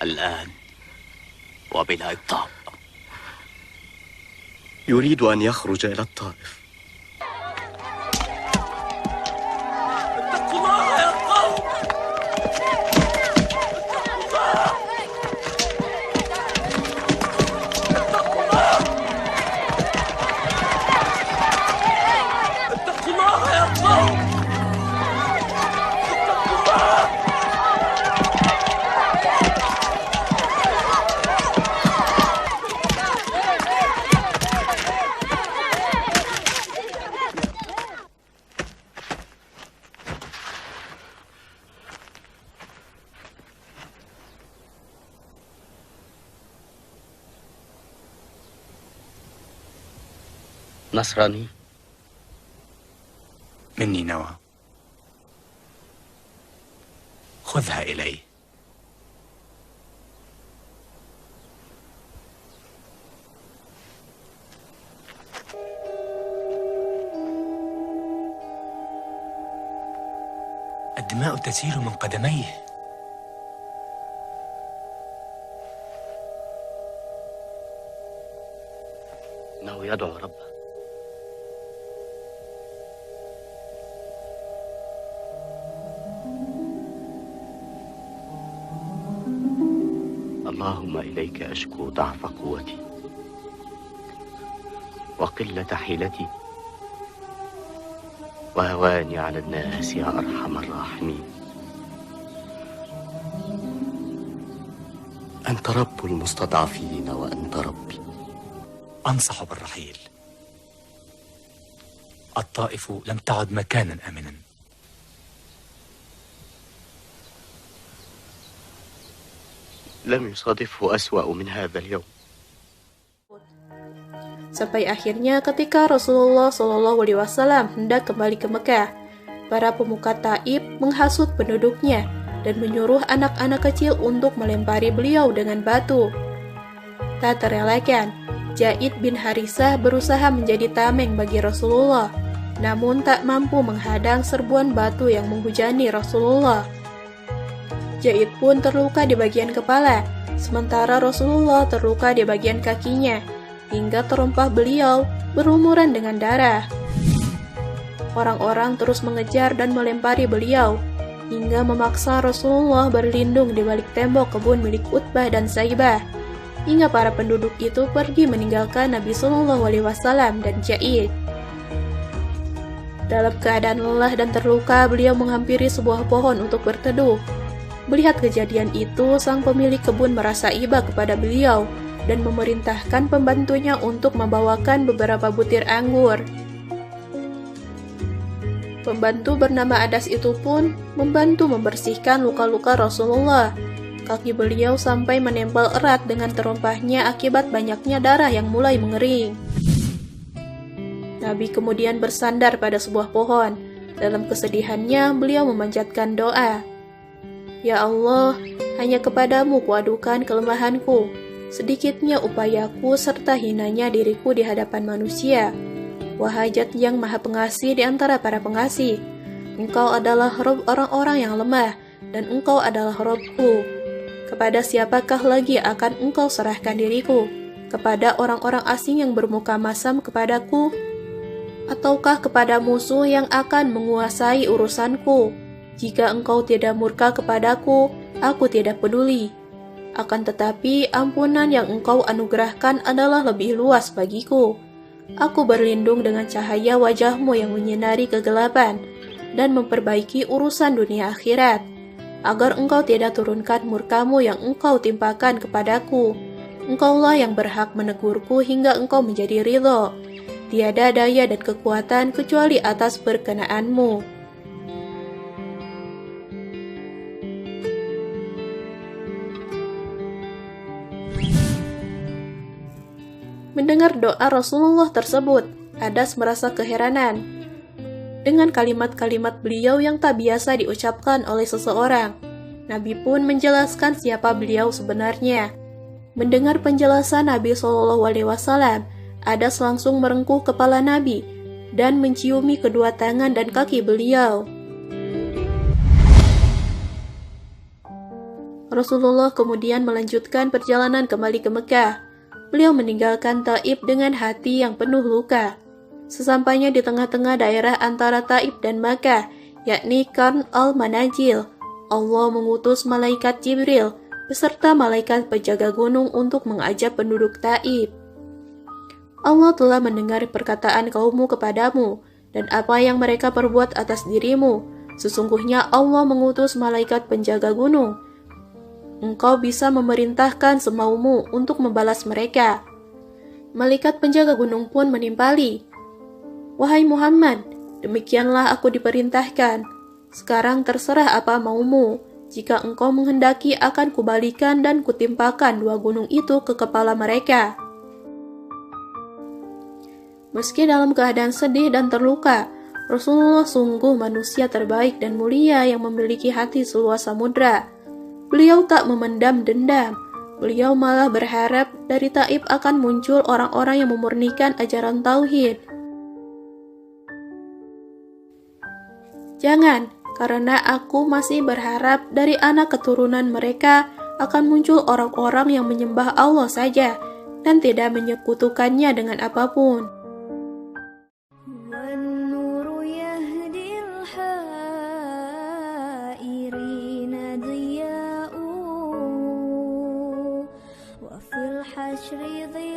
الآن وبلا إبطاء. يريد أن يخرج إلى الطائف. اتقوا الله يا قوم! اتقوا الله يا قوم! نصراني؟ مني نوى، خذها إلي. الدماء تسيل من قدميه. إنه يدعو ربه. اللهم إليك أشكو ضعف قوتي وقلة حيلتي وهواني على الناس يا أرحم الراحمين. أنت رب المستضعفين وأنت ربي. أنصح بالرحيل. الطائف لم تعد مكانا آمنا. لم يصادفه أسوأ من هذا اليوم. Sampai akhirnya ketika Rasulullah SAW hendak kembali ke Mekah, para pemuka Taif menghasut penduduknya dan menyuruh anak-anak kecil untuk melempari beliau dengan batu. Tak terelakkan, Zaid bin Harisah berusaha menjadi tameng bagi Rasulullah, namun tak mampu menghadang serbuan batu yang menghujani Rasulullah. Zaid pun terluka di bagian kepala, sementara Rasulullah terluka di bagian kakinya, hingga terompah beliau berlumuran dengan darah. Orang-orang terus mengejar dan melempari beliau, hingga memaksa Rasulullah berlindung di balik tembok kebun milik Utbah dan Saibah, hingga para penduduk itu pergi meninggalkan Nabi SAW dan Zaid. Dalam keadaan lelah dan terluka, beliau menghampiri sebuah pohon untuk berteduh. Melihat kejadian itu, sang pemilik kebun merasa iba kepada beliau dan memerintahkan pembantunya untuk membawakan beberapa butir anggur. Pembantu bernama Adas itu pun membantu membersihkan luka-luka Rasulullah. Kaki beliau sampai menempel erat dengan terompahnya akibat banyaknya darah yang mulai mengering. Nabi kemudian bersandar pada sebuah pohon. Dalam kesedihannya, beliau memanjatkan doa. Ya Allah, hanya kepadamu kuadukan kelemahanku, sedikitnya upayaku serta hinanya diriku di hadapan manusia. Wahai Zat yang maha pengasih di antara para pengasih, Engkau adalah Rabb orang-orang yang lemah, dan Engkau adalah Rabbku. Kepada siapakah lagi akan Engkau serahkan diriku? Kepada orang-orang asing yang bermuka masam kepadaku? Ataukah kepada musuh yang akan menguasai urusanku? Jika Engkau tidak murka kepadaku, aku tidak peduli. Akan tetapi, ampunan yang Engkau anugerahkan adalah lebih luas bagiku. Aku berlindung dengan cahaya wajah-Mu yang menyinari kegelapan dan memperbaiki urusan dunia akhirat, agar Engkau tidak turunkan murka-Mu yang Engkau timpakan kepadaku. Engkaulah yang berhak menegurku hingga Engkau menjadi ridho. Tiada daya dan kekuatan kecuali atas berkenan-Mu. Mendengar doa Rasulullah tersebut, Adas merasa keheranan dengan kalimat-kalimat beliau yang tak biasa diucapkan oleh seseorang. Nabi pun menjelaskan siapa beliau sebenarnya. Mendengar penjelasan Nabi SAW, Adas langsung merengkuh kepala Nabi dan menciumi kedua tangan dan kaki beliau. Rasulullah kemudian melanjutkan perjalanan kembali ke Mekah. Beliau meninggalkan Taif dengan hati yang penuh luka. Sesampainya di tengah-tengah daerah antara Taif dan Makkah, yakni Qarn al-Manajil, Allah mengutus malaikat Jibril beserta malaikat penjaga gunung untuk mengajak penduduk Taif. Allah telah mendengar perkataan kaummu kepadamu dan apa yang mereka perbuat atas dirimu. Sesungguhnya Allah mengutus malaikat penjaga gunung. Engkau bisa memerintahkan semaumu untuk membalas mereka. Malaikat penjaga gunung pun menimpali. Wahai Muhammad, demikianlah aku diperintahkan. Sekarang terserah apa maumu. Jika engkau menghendaki akan kubalikan dan kutimpakan dua gunung itu ke kepala mereka. Meski dalam keadaan sedih dan terluka, Rasulullah sungguh manusia terbaik dan mulia yang memiliki hati seluas samudra. Beliau tak memendam dendam. Beliau malah berharap dari Taif akan muncul orang-orang yang memurnikan ajaran tauhid. Jangan, karena aku masih berharap dari anak keturunan mereka akan muncul orang-orang yang menyembah Allah saja dan tidak menyekutukannya dengan apapun. الحشر ضياء